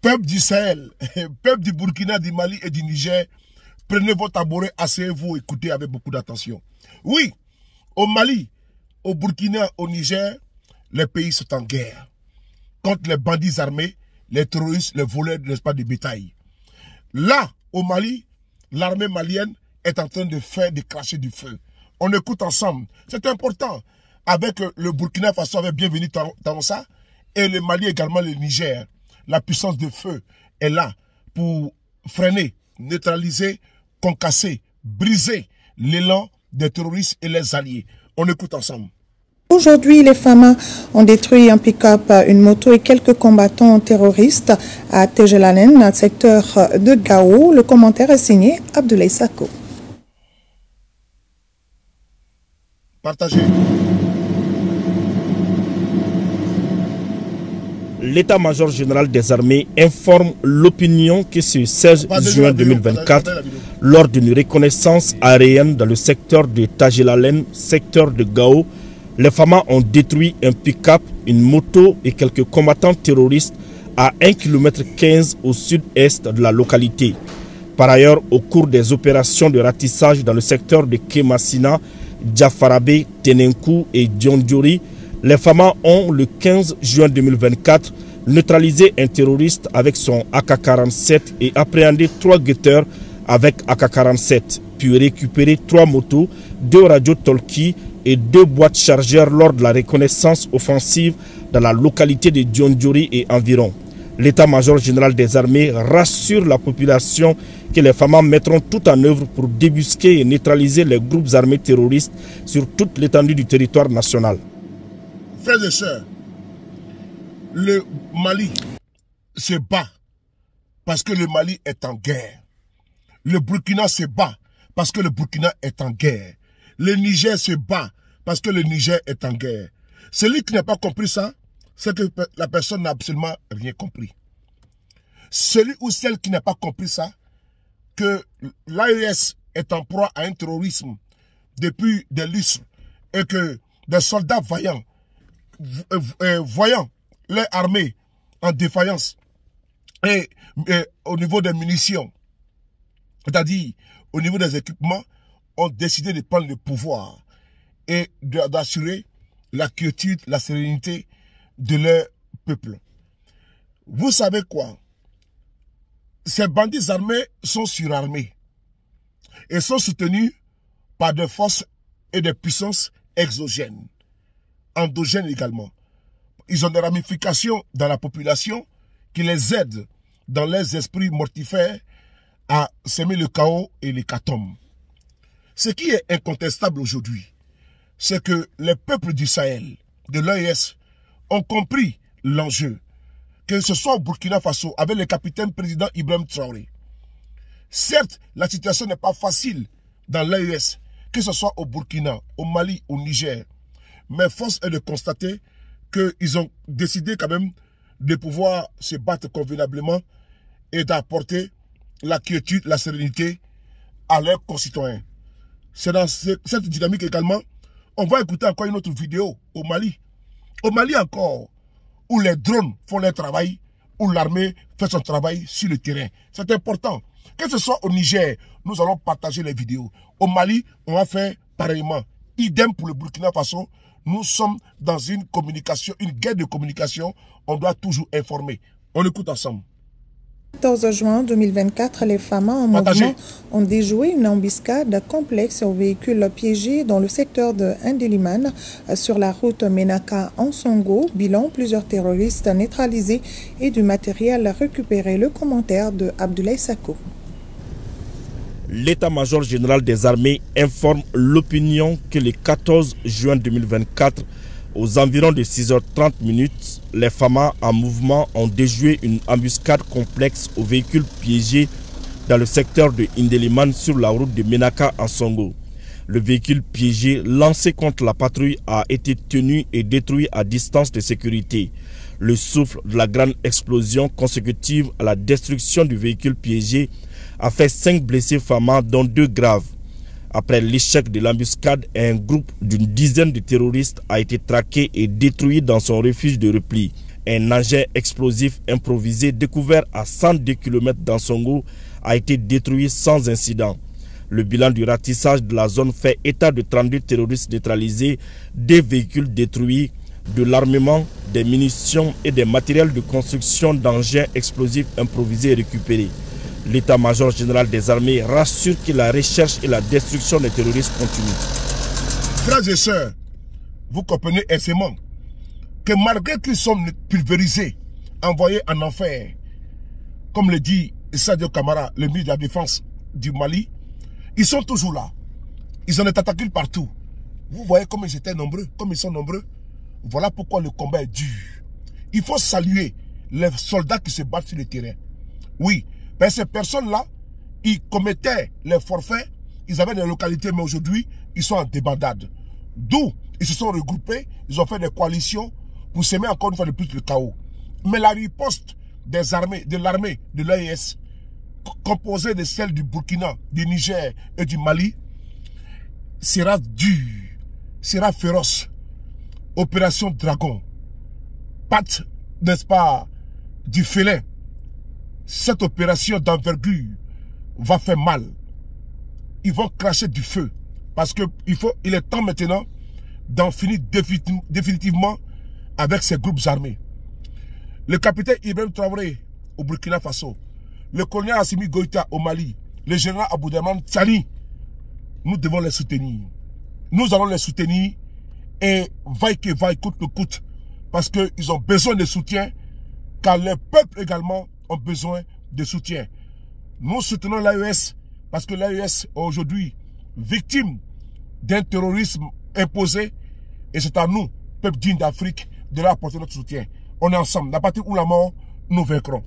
Peuple du Sahel, peuple du Burkina, du Mali et du Niger, prenez votre tabouret, asseyez-vous, écoutez avec beaucoup d'attention. Oui, au Mali, au Burkina, au Niger, les pays sont en guerre contre les bandits armés, les terroristes, les voleurs, n'est-ce pas, de bétail. Là, au Mali, l'armée malienne est en train de cracher du feu. On écoute ensemble. C'est important. Avec le Burkina Faso, avec Bienvenue Taonsa, et le Mali également, le Niger. La puissance de feu est là pour freiner, neutraliser, concasser, briser l'élan des terroristes et les alliés. On écoute ensemble. Aujourd'hui, les FAMA ont détruit un pick-up, une moto et quelques combattants terroristes à Tejelanen, secteur de Gao. Le commentaire est signé Abdoulaye Sako. Partagez. L'état-major général des armées informe l'opinion que ce 16 juin 2024, lors d'une reconnaissance aérienne dans le secteur de Tejelanen, secteur de Gao, les FAMA ont détruit un pick-up, une moto et quelques combattants terroristes à 1,15 km au sud-est de la localité. Par ailleurs, au cours des opérations de ratissage dans le secteur de Kemasina, Diafarabé, Tenenkou et Diondjori, les FAMA ont, le 15 juin 2024, neutralisé un terroriste avec son AK-47 et appréhendé 3 guetteurs avec AK-47, puis récupéré 3 motos, 2 radios talkie et 2 boîtes chargeurs lors de la reconnaissance offensive dans la localité de Diondjori et environ. L'état-major général des armées rassure la population que les FAMA mettront tout en œuvre pour débusquer et neutraliser les groupes armés terroristes sur toute l'étendue du territoire national. Frères et sœurs, le Mali se bat parce que le Mali est en guerre. Le Burkina se bat parce que le Burkina est en guerre. Le Niger se bat parce que le Niger est en guerre. Celui qui n'a pas compris ça, c'est que la personne n'a absolument rien compris. Celui ou celle qui n'a pas compris ça, que l'AES est en proie à un terrorisme depuis des lustres et que des soldats vaillants, voyant les armées en défaillance et au niveau des munitions, c'est-à-dire au niveau des équipements, ont décidé de prendre le pouvoir et d'assurer la quiétude, la sérénité de leur peuple. Vous savez quoi? Ces bandits armés sont surarmés et sont soutenus par des forces et des puissances exogènes, endogènes également. Ils ont des ramifications dans la population qui les aident dans leurs esprits mortifères à semer le chaos et l'hécatombe. Ce qui est incontestable aujourd'hui, c'est que les peuples du Sahel, de l'AES, ont compris l'enjeu. Que ce soit au Burkina Faso, avec le capitaine président Ibrahim Traoré. Certes, la situation n'est pas facile dans l'AES, que ce soit au Burkina, au Mali, au Niger. Mais force est de constater qu'ils ont décidé quand même de pouvoir se battre convenablement et d'apporter la quiétude, la sérénité à leurs concitoyens. C'est dans cette dynamique également, on va écouter encore une autre vidéo au Mali. Au Mali encore, où les drones font leur travail, où l'armée fait son travail sur le terrain. C'est important. Que ce soit au Niger, nous allons partager les vidéos. Au Mali, on va faire pareillement. Idem pour le Burkina Faso. Nous sommes dans une communication, une guerre de communication. On doit toujours informer. On écoute ensemble. 14 juin 2024, les FAMA en mouvement ont déjoué une embuscade complexe aux véhicules piégés dans le secteur de Indeliman sur la route Menaka-Ansongo. Bilan, plusieurs terroristes neutralisés et du matériel récupéré. Le commentaire de Abdoulaye Sako. L'état-major général des armées informe l'opinion que le 14 juin 2024, aux environs de 6h30, les FAMA en mouvement ont déjoué une embuscade complexe aux véhicules piégés dans le secteur de Indeliman sur la route de Menaka-Ansongo. Le véhicule piégé lancé contre la patrouille a été tenu et détruit à distance de sécurité. Le souffle de la grande explosion consécutive à la destruction du véhicule piégé a fait 5 blessés FAMA, dont 2 graves. Après l'échec de l'embuscade, un groupe d'une dizaine de terroristes a été traqué et détruit dans son refuge de repli. Un engin explosif improvisé découvert à 102 km d'Ansongo a été détruit sans incident. Le bilan du ratissage de la zone fait état de 32 terroristes neutralisés, des véhicules détruits, de l'armement, des munitions et des matériels de construction d'engins explosifs improvisés récupérés. L'état-major général des armées rassure que la recherche et la destruction des terroristes continuent. Frères et sœurs, vous comprenez aisément que malgré qu'ils sont pulvérisés, envoyés en enfer, comme le dit Sadio Kamara, le ministre de la Défense du Mali, ils sont toujours là. Ils en ont attaqué partout. Vous voyez comme ils étaient nombreux, comme ils sont nombreux. Voilà pourquoi le combat est dur. Il faut saluer les soldats qui se battent sur le terrain. Oui, mais ces personnes-là, ils commettaient les forfaits, ils avaient des localités, mais aujourd'hui, ils sont en débandade. D'où ils se sont regroupés, ils ont fait des coalitions pour semer encore une fois de plus le chaos. Mais la riposte des armées, de l'armée de l'AES, composée de celles du Burkina, du Niger et du Mali, sera dure, sera féroce. Opération Dragon, patte, n'est-ce pas, du félin. Cette opération d'envergure va faire mal. Ils vont cracher du feu. Parce que il est temps maintenant d'en finir définitivement avec ces groupes armés. Le capitaine Ibrahim Traoré au Burkina Faso, le colonel Assimi Goïta au Mali, le général Aboudaman Tsani, nous devons les soutenir. Nous allons les soutenir et vaille que vaille, coûte que coûte, parce qu'ils ont besoin de soutien, car les peuples également ont besoin de soutien. Nous soutenons l'AES parce que l'AES est aujourd'hui victime d'un terrorisme imposé et c'est à nous, peuple digne d'Afrique, de leur apporter notre soutien. On est ensemble. À partir où la mort, nous vaincrons.